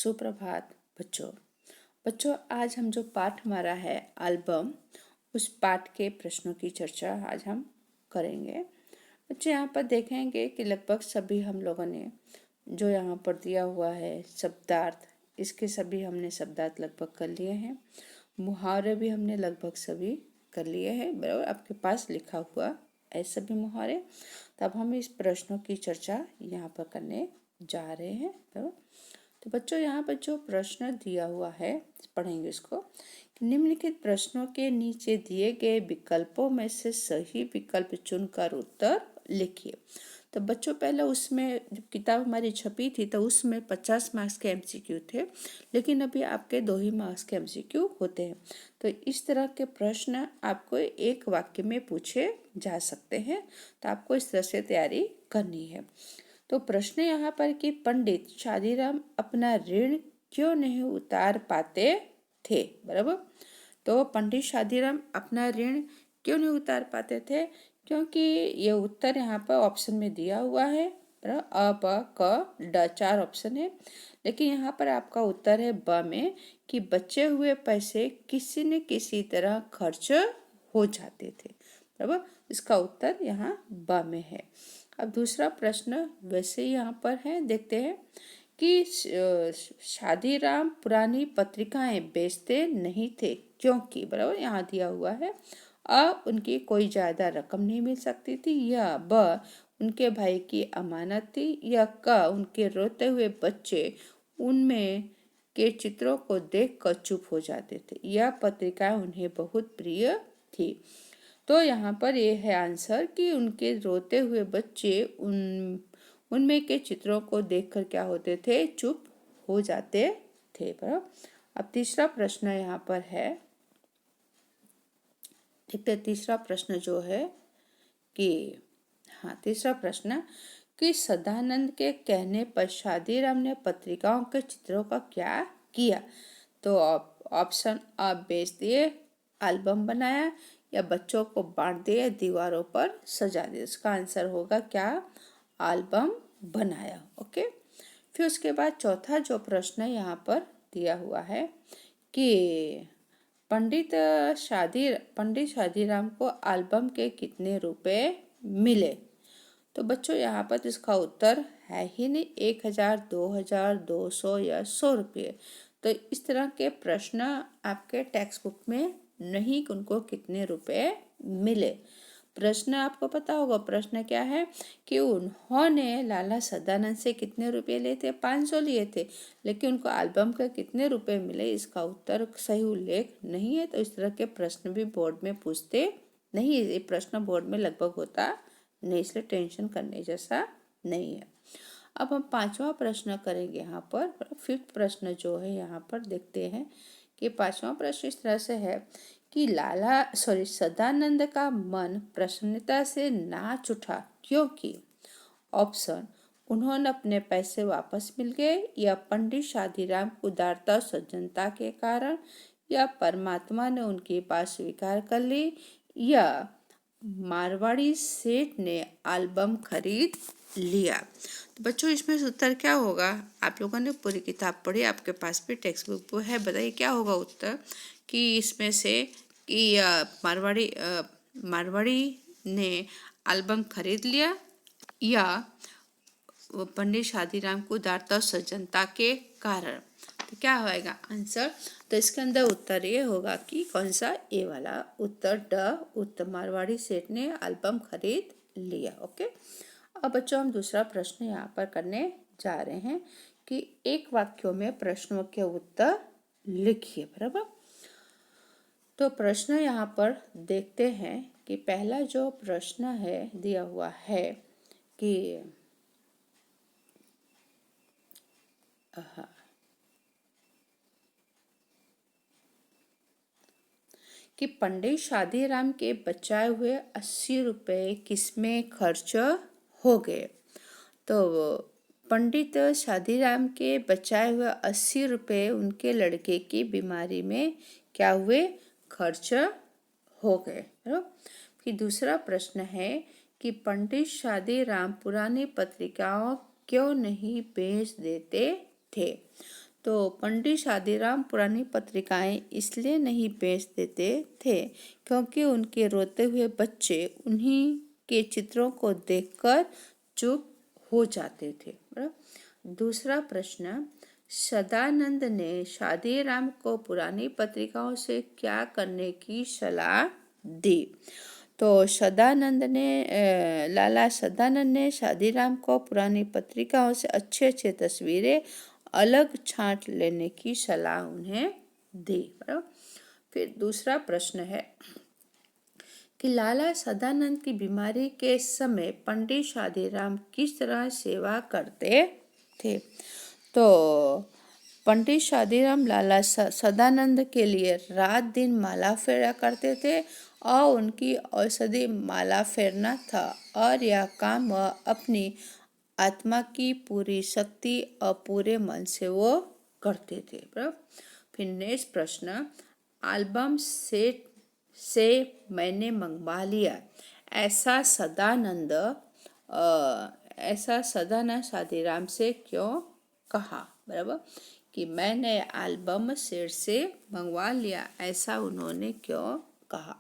सुप्रभात बच्चों। बच्चों, आज हम जो पाठ हमारा है एल्बम, उस पाठ के प्रश्नों की चर्चा आज हम करेंगे। बच्चे यहाँ पर देखेंगे कि लगभग सभी हम लोगों ने जो यहाँ पर दिया हुआ है शब्दार्थ, इसके सभी हमने शब्दार्थ लगभग कर लिए हैं। मुहावरे भी हमने लगभग सभी कर लिए हैं, बराबर। आपके पास लिखा हुआ है सभी मुहावरे। तब हम इस प्रश्नों की चर्चा यहाँ पर करने जा रहे हैं, बराबर। तो बच्चों, यहाँ पर जो प्रश्न दिया हुआ है पढ़ेंगे इसको। निम्नलिखित प्रश्नों के नीचे दिए गए विकल्पों में से सही विकल्प चुनकर उत्तर लिखिए। तो बच्चों, पहले उसमें जब किताब हमारी छपी थी तो उसमें 50 मार्क्स के एमसीक्यू थे, लेकिन अभी आपके 2 ही मार्क्स के एमसीक्यू होते हैं। तो इस तरह के प्रश्न आपको एक वाक्य में पूछे जा सकते हैं, तो आपको इस तरह से तैयारी करनी है। तो प्रश्न यहाँ पर कि पंडित शादीराम अपना ऋण क्यों नहीं उतार पाते थे, बराबर। तो पंडित शादीराम अपना ऋण क्यों नहीं उतार पाते थे, क्योंकि ये उत्तर यहाँ पर ऑप्शन में दिया हुआ है, अ ब क ड 4 ऑप्शन है, लेकिन यहाँ पर आपका उत्तर है ब में कि बचे हुए पैसे किसी न किसी तरह खर्च हो जाते थे, बराबर। इसका उत्तर यहाँ ब में है। अब दूसरा प्रश्न वैसे ही यहाँ पर है, देखते हैं कि शादीराम पुरानी पत्रिकाएं बेचते नहीं थे क्योंकि, बराबर, यहाँ दिया हुआ है। उनकी कोई ज़्यादा रकम नहीं मिल सकती थी, या ब उनके भाई की अमानत थी, या क उनके रोते हुए बच्चे उनमें के चित्रों को देखकर चुप हो जाते थे, या पत्रिकाएं उन्हें बहुत प्रिय थी। तो यहाँ पर ये है आंसर कि उनके रोते हुए बच्चे उनमें के चित्रों को देखकर क्या होते थे, चुप हो जाते थे, बराबर। अब तीसरा प्रश्न यहाँ पर है, ठीक है। तीसरा प्रश्न जो है कि तीसरा प्रश्न कि सदानंद के कहने पर शादीराम ने पत्रिकाओं के चित्रों का क्या किया। तो ऑप्शन अ बेच दिए, एल्बम बनाया, या बच्चों को बांट दिए, दीवारों पर सजा दिए। इसका आंसर होगा क्या, एल्बम बनाया। ओके। फिर उसके बाद चौथा जो प्रश्न यहाँ पर दिया हुआ है कि पंडित शादीराम को एल्बम के कितने रुपए मिले। तो बच्चों, यहाँ पर इसका उत्तर है ही नहीं 1000, 2000, 200 या 100 रुपये। तो इस तरह के प्रश्न आपके टेक्स्ट बुक में नहीं कि उनको कितने रुपए मिले। प्रश्न आपको पता होगा, प्रश्न क्या है कि उन्होंने लाला सदानंद से कितने रुपए लिए थे, 500 लिए थे, लेकिन उनको एल्बम के कितने रुपए मिले, इसका उत्तर सही उल्लेख नहीं है। तो इस तरह के प्रश्न भी बोर्ड में पूछते नहीं, ये प्रश्न बोर्ड में लगभग होता नहीं, इसलिए टेंशन करने जैसा नहीं है। अब हम 5वां प्रश्न करेंगे यहाँ पर। 5th प्रश्न जो है यहाँ पर देखते हैं कि 5वां प्रश्न इस तरह से है कि सदानंद का मन प्रसन्नता से नाच उठा क्योंकि ऑप्शन उन्होंने अपने पैसे वापस मिल गए, या पंडित शादीराम उदारता और सज्जनता के कारण, या परमात्मा ने उनकी बात स्वीकार कर ली, या मारवाड़ी सेठ ने एल्बम खरीद लिया। तो बच्चों, इसमें से उत्तर क्या होगा। आप लोगों ने पूरी किताब पढ़ी, आपके पास भी टेक्स्ट बुक है, बताइए क्या होगा उत्तर कि इसमें से कि मारवाड़ी ने एल्बम खरीद लिया, या पंडित शादीराम को उदारता और सज्जनता के कारण। तो क्या होएगा आंसर। तो इसके अंदर उत्तर ये होगा कि कौन सा, ए वाला उत्तर ड, उत्तर मारवाड़ी सेठ ने एल्बम खरीद लिया। ओके। अब बच्चों, हम दूसरा प्रश्न यहाँ पर करने जा रहे हैं कि एक वाक्यों में प्रश्नों के उत्तर लिखिए, बराबर। तो प्रश्न यहाँ पर देखते हैं कि पहला जो प्रश्न है दिया हुआ है कि पंडित शादीराम के बचाए हुए 80 रुपये किसमें खर्च हो गए। तो पंडित शादीराम के बचाए हुए 80 रुपये उनके लड़के की बीमारी में क्या हुए, खर्च हो गए। फिर दूसरा प्रश्न है कि पंडित शादीराम पुरानी पत्रिकाओं क्यों नहीं बेच देते थे। तो पंडित शादीराम पुरानी पत्रिकाएं इसलिए नहीं बेच देते थे क्योंकि उनके रोते हुए बच्चे उन्हीं के चित्रों को देखकर चुप हो जाते थे। बराबर। दूसरा प्रश्न, सदानंद ने शादीराम को पुरानी पत्रिकाओं से क्या करने की सलाह दी? तो लाला सदानंद ने शादीराम को पुरानी पत्रिकाओं से अच्छे अच्छे तस्वीरें अलग छांट लेने की सलाह उन्हें दी। फिर दूसरा प्रश्न है कि लाला सदानंद की बीमारी के समय पंडित शादीराम किस तरह सेवा करते थे? तो पंडित शादीराम लाला सदानंद के लिए रात दिन माला फेरा करते थे और उनकी औषधि माला फेरना था और यह काम वह अपनी आत्मा की पूरी शक्ति और पूरे मन से वो करते थे। फिर नेक्स्ट प्रश्न, एल्बम सेट से मैंने मंगवा लिया, ऐसा सदानंद शादीराम से क्यों कहा? बराबर, कि मैंने एल्बम सेट से मंगवा लिया, ऐसा उन्होंने क्यों कहा?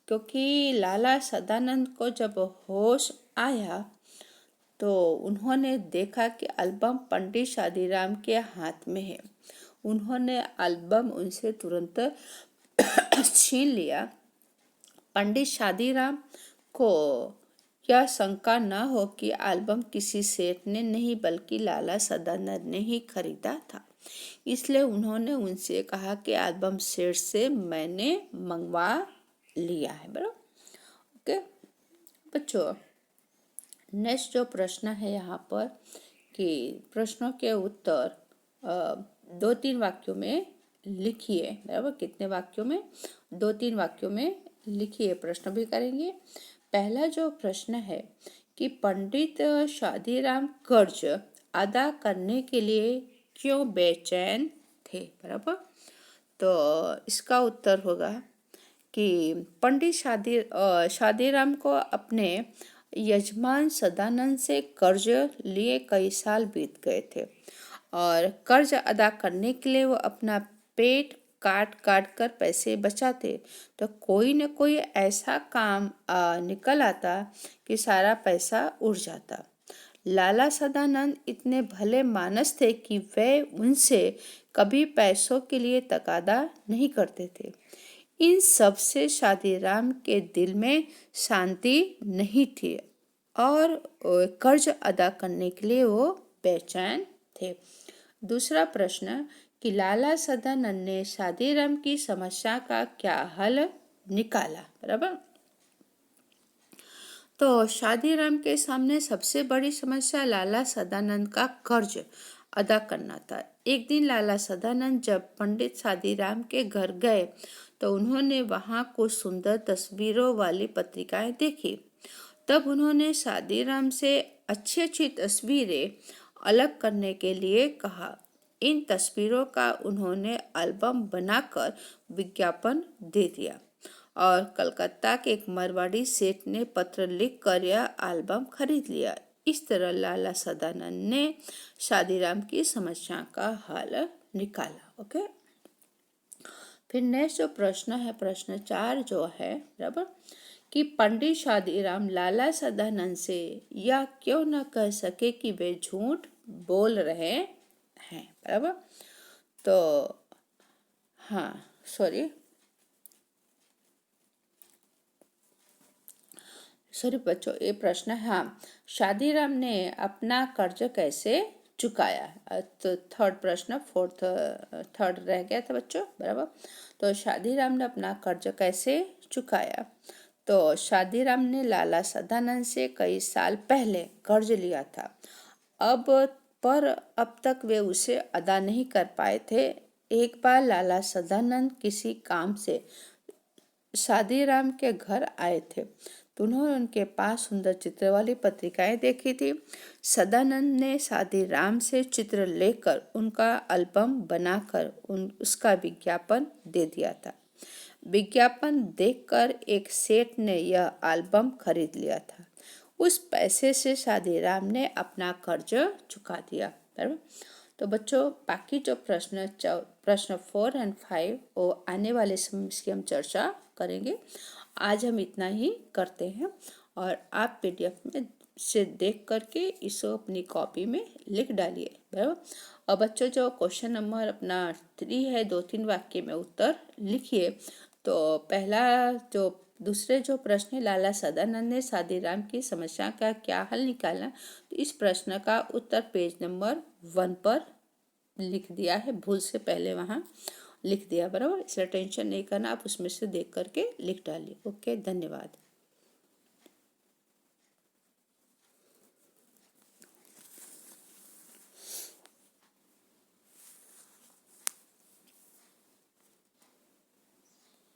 क्योंकि लाला सदानंद को जब होश आया तो उन्होंने देखा कि एल्बम पंडित शादीराम के हाथ में है। उन्होंने एल्बम उनसे तुरंत छीन लिया। पंडित शादीराम को यह शंका न हो कि एल्बम किसी सेठ ने नहीं बल्कि लाला सदानंद ने ही खरीदा था, इसलिए उन्होंने उनसे कहा कि एल्बम सेठ से मैंने मंगवा लिया है। बराबर। ओके बच्चों, नेक्स्ट जो प्रश्न है यहाँ पर कि प्रश्नों के उत्तर 2-3 वाक्यों में लिखिए। बराबर, कितने वाक्यों में? 2-3 वाक्यों में लिखिए। प्रश्न भी करेंगे। पहला जो प्रश्न है कि पंडित शादीराम कर्ज अदा करने के लिए क्यों बेचैन थे? बराबर, तो इसका उत्तर होगा कि पंडित शादीराम को अपने यजमान सदानंद से कर्ज लिए कई साल बीत गए थे और कर्ज अदा करने के लिए वो अपना पेट काट काट कर पैसे बचाते, तो कोई न कोई ऐसा काम निकल आता कि सारा पैसा उड़ जाता। लाला सदानंद इतने भले मानस थे कि वे उनसे कभी पैसों के लिए तकादा नहीं करते थे। इन सब से शादीराम के दिल में शांति नहीं थी और कर्ज अदा करने के लिए वो बेचैन थे। दूसरा प्रश्न कि लाला सदानंद ने शादीराम की समस्या का क्या हल निकाला? बराबर, तो शादीराम के सामने सबसे बड़ी समस्या लाला सदानंद का कर्ज अदा करना था। एक दिन लाला सदानंद जब पंडित शादीराम के घर गए तो उन्होंने वहाँ कुछ सुंदर तस्वीरों वाली पत्रिकाएं देखी। तब उन्होंने शादीराम से अच्छी अच्छी तस्वीरें अलग करने के लिए कहा। इन तस्वीरों का उन्होंने एल्बम बनाकर विज्ञापन दे दिया और कलकत्ता के एक मारवाड़ी सेठ ने पत्र लिखकर यह एल्बम खरीद लिया। इस तरह लाला सदानंद ने शादीराम की समस्या का हल निकाला। ओके, फिर नेक्स्ट जो प्रश्न है, प्रश्न 4 जो है, बराबर, कि पंडित शादीराम लाला सदानंद से यह क्यों न कह सके कि वे झूठ बोल रहे हैं? बराबर, तो सॉरी बच्चों, ये प्रश्न है। शादीराम ने अपना कर्ज कैसे चुकाया? तो थर्ड प्रश्न, थर्ड रह गया था बच्चों। बराबर, तो शादीराम ने अपना कर्ज कैसे चुकाया? तो शादीराम ने लाला सदानंद से कई साल पहले कर्ज लिया था, अब तक वे उसे अदा नहीं कर पाए थे। एक बार लाला सदानंद किसी काम से शादीराम के घर आए थे तो उन्होंने उनके पास सुंदर चित्र वाली पत्रिकाएं देखी थी। सदानंद ने शादीराम से चित्र लेकर उनका एल्बम बनाकर उसका विज्ञापन दे दिया था। विज्ञापन देखकर एक सेठ ने यह एल्बम खरीद लिया था। उस पैसे से शादीराम ने अपना कर्ज चुका दिया। तो बच्चों बाकी जो प्रश्न 4 और 5 वो आने वाले समय की हम चर्चा करेंगे। आज हम इतना ही करते हैं और आप PDF में से देख करके इसको अपनी कॉपी में लिख डालिए, बराबर। और बच्चों जो क्वेश्चन नंबर अपना 3 है, 2-3 वाक्य में उत्तर लिखिए। तो पहला जो दूसरे जो प्रश्न है, लाला सदानंद ने शादीराम की समस्या का क्या हल निकाला, तो इस प्रश्न का उत्तर पेज नंबर 1 पर लिख दिया है, भूल से पहले वहाँ लिख दिया, बराबर। इसलिए टेंशन नहीं करना, आप उसमें से देख करके लिख डालिए। ओके, धन्यवाद।